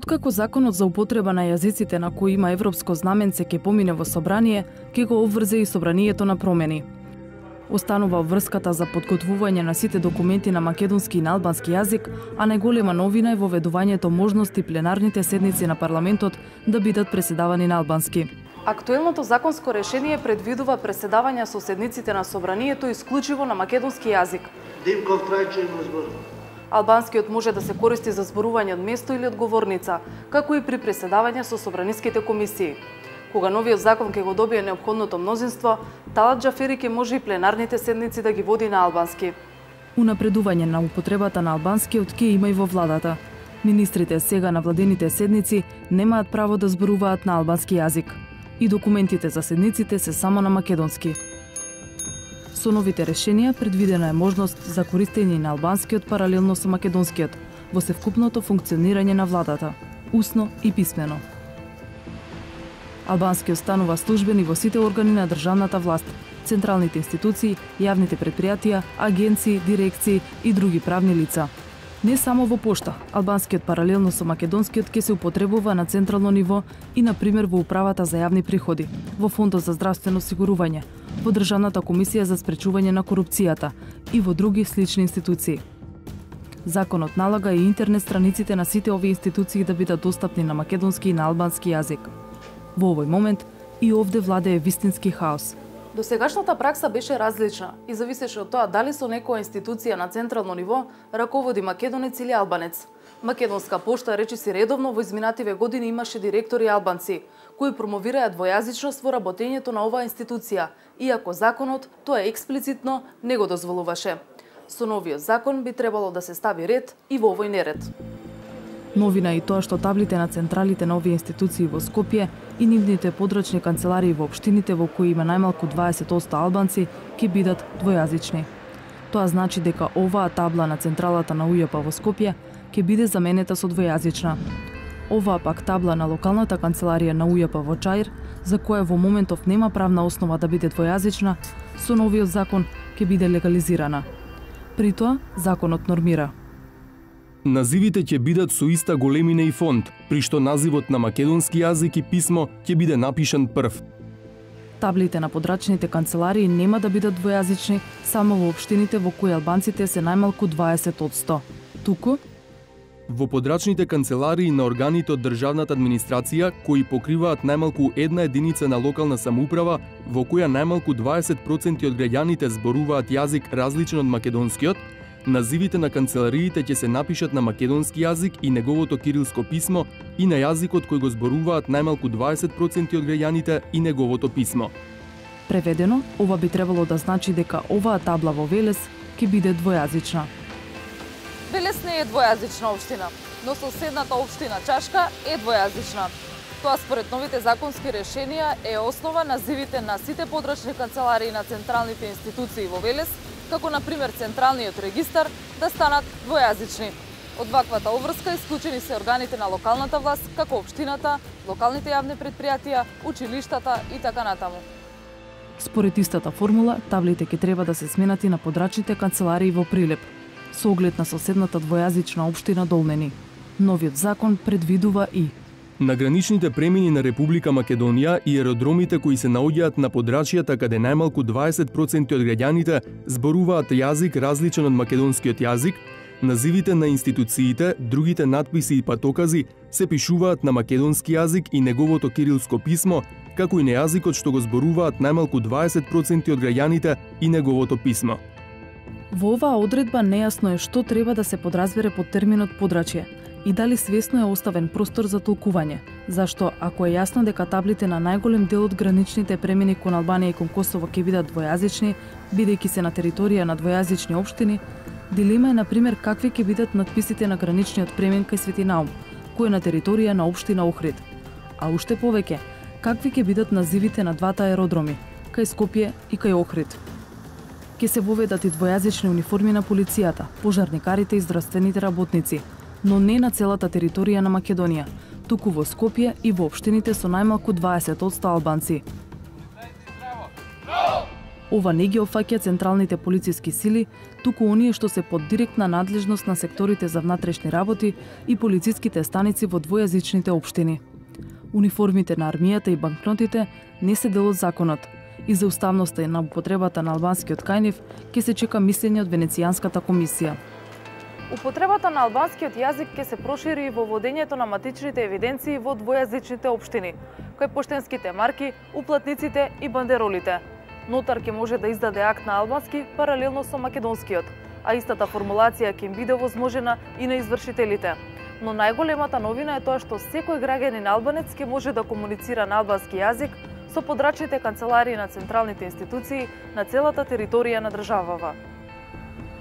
Откако законот за употреба на јазиците на кои има европско знаменце ќе помине во собрание, ќе го обврзе и собранието на промени. Останува врската за подготвување на сите документи на македонски и на албански јазик, а најголема новина е воведувањето можности пленарните седници на парламентот да бидат преседавани на албански. Актуелното законско решение предвидува преседавање со седниците на собранието исклучиво на македонски јазик. Димков трајче има збор. Албанскиот може да се користи за зборување од место или од говорница, како и при преседавање со собраниските комисии. Кога новиот закон ќе го добие неопходното мнозинство, Талат Џафери ќе може и пленарните седници да ги води на албански. Унапредување на употребата на албанскиот ќе има и во владата. Министрите сега на владините седници немаат право да зборуваат на албански јазик. И документите за седниците се само на македонски. Со новите решенија предвидена е можност за користење на албанскиот паралелно со македонскиот во севкупното функционирање на владата, усно и писмено. Албанскиот станува службен и во сите органи на државната власт, централните институции, јавните предпријатија, агенции, дирекции и други правни лица. Не само во пошта, албанскиот паралелно со македонскиот ќе се употребува на централно ниво и на пример во управата за јавни приходи, во фондот за здравствено осигурување, во Државната комисија за спречување на корупцијата и во други слични институции. Законот налага и интернет страниците на сите овие институции да бидат достапни на македонски и на албански јазик. Во овој момент и овде владее вистински хаос. Досегашната пракса беше различна и зависеше од тоа дали со некоја институција на централно ниво раководи македонец или албанец. Македонска пошта речиси редовно во изминативе години имаше директори албанци, кои промовираат двојазичност во работењето на оваа институција, иако законот тоа експлицитно не го дозволуваше. Со новиот закон би требало да се стави ред и во овој неред. Новина е и тоа што таблите на централите на овие институции во Скопје и нивните подрачни канцеларии во општините во кои има најмалку 20% албанци ќе бидат двојазични. Тоа значи дека оваа табла на централата на УЈП во Скопје ќе биде заменета со двојазична. Оваа пак табла на локалната канцеларија на УЈП во Чаир, за која во моментов нема правна основа да биде двојазична, со новиот закон ќе биде легализирана. При тоа, законот нормира: називите ќе бидат со иста големина и фонт, при што називот на македонски јазик и писмо ќе биде напишан прв. Таблите на подрачните канцеларии нема да бидат двојазични само во општините во кои албанците се најмалку 20%. Туку во подрачните канцеларии на органите од државната администрација кои покриваат најмалку една единица на локална самоуправа во која најмалку 20% од граѓаните зборуваат јазик различен од македонскиот, називите на канцелариите ќе се напишат на македонски јазик и неговото кирилско писмо и на јазикот кој го зборуваат најмалку 20% од граѓаните и неговото писмо. Преведено, ова би требало да значи дека оваа табла во Велес ќе биде двојазична. Велес не е двојазична општина, но соседната општина Чашка е двојазична. Тоа според новите законски решенија е основа називите на сите подрачни канцеларии на централните институции во Велес, како на пример Централниот регистар, да станат двојазични. Од ваквата обврска исклучени се органите на локалната власт, како општината, локалните јавни предпријатија, училиштата и така натаму. Според истата формула, таблите ќе треба да се сменати на подрачните канцеларии во Прилеп, со оглед на соседната двојазична општина Долнени. Новиот закон предвидува и на граничните премини на Република Македонија и аеродромите кои се наоѓаат на подрачјата каде најмалку 20% од граѓаните зборуваат јазик различен од македонскиот јазик, називите на институциите, другите надписи и патокази се пишуваат на македонски јазик и неговото кирилско писмо, како и на јазикот што го зборуваат најмалку 20% од граѓаните и неговото писмо. Во оваа одредба нејасно е што треба да се подразбере под терминот подрачје и дали свесно е оставен простор за толкување, зашто ако е јасно дека таблите на најголем дел од граничните премини кон Албанија и кон Косово ќе бидат двојазични, бидејќи се на територија на двојазични општини, дилема е на пример какви ќе бидат надписите на граничниот премин кај Свети Наум, кој е на територија на општина Охрид. А уште повеќе, какви ќе бидат називите на двата аеродроми, кај Скопје и кај Охрид. Ќе се воведат и двојазични униформи на полицијата, пожарникарите и здравствените работници, но не на целата територија на Македонија, туку во Скопје и во општините со најмалку 20% албанци. Ова не ги опфаќа централните полициски сили, туку оние што се под директна надлежност на секторите за внатрешни работи и полициските станици во двојазичните општини. Униформите на армијата и банкнотите не се дел од законот и за уставноста и на употребата на албанскиот кајнев ќе се чека мислење од Венецијанската комисија. Употребата на албанскиот јазик ќе се прошири и во водењето на матичните евиденции во двојазичните општини, кои поштенските марки, уплатниците и бандеролите. Нотар ќе може да издаде акт на албански паралелно со македонскиот, а истата формулација ќе им биде возможена и на извршителите. Но најголемата новина е тоа што секој граѓанин албанец ќе може да комуницира на албански јазик со подрачните канцеларии на централните институции на целата територија на државава.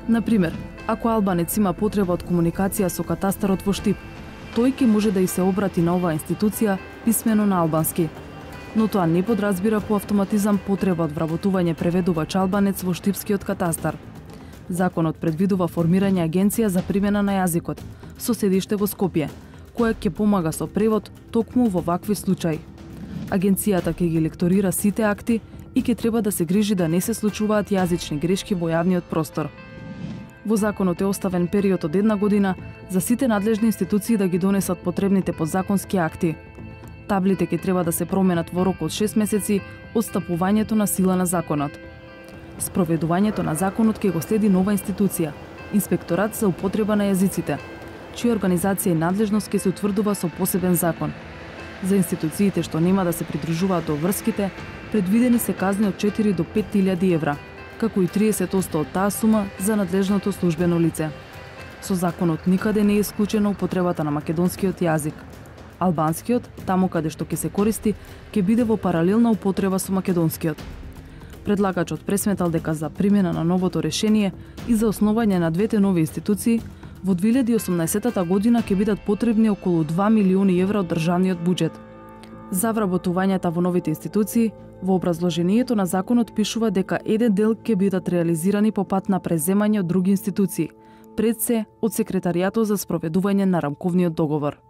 Например, ако албанец има потреба од комуникација со катастарот во Штип, тој ќе може да и се обрати на оваа институција писмено на албански. Но тоа не подразбира по автоматизам потреба од вработување преведувач албанец во Штипскиот катастар. Законот предвидува формирање агенција за примена на јазикот, со седиште во Скопје, која ќе помага со превод токму во вакви случаи. Агенцијата ќе ги лекторира сите акти и ќе треба да се грижи да не се случуваат јазични грешки во јавниот простор. Во законот е оставен период од 1 година за сите надлежни институции да ги донесат потребните подзаконски акти. Таблите ќе треба да се променат во рок од 6 месеци од стапувањето на сила на законот. Спроведувањето на законот ќе го следи нова институција – Инспекторат за употреба на јазиците, чија организација и надлежност ќе се утврдува со посебен закон. За институциите што нема да се придружуваат до врските, предвидени се казни од 4 до 5.000 евра, како и 30% од таа сума за надлежното службено лице. Со законот никаде не е исклучена употребата на македонскиот јазик. Албанскиот, таму каде што ќе се користи, ќе биде во паралелна употреба со македонскиот. Предлагачот пресметал дека за примена на новото решение и за основање на двете нови институции, во 2018 година ќе бидат потребни околу 2 милиони евра од државниот буџет. За вработувањата во новите институции, во образложението на законот пишува дека еден дел ќе бидат реализирани по пат на преземање од други институции, пред се од Секретаријатот за спроведување на рамковниот договор.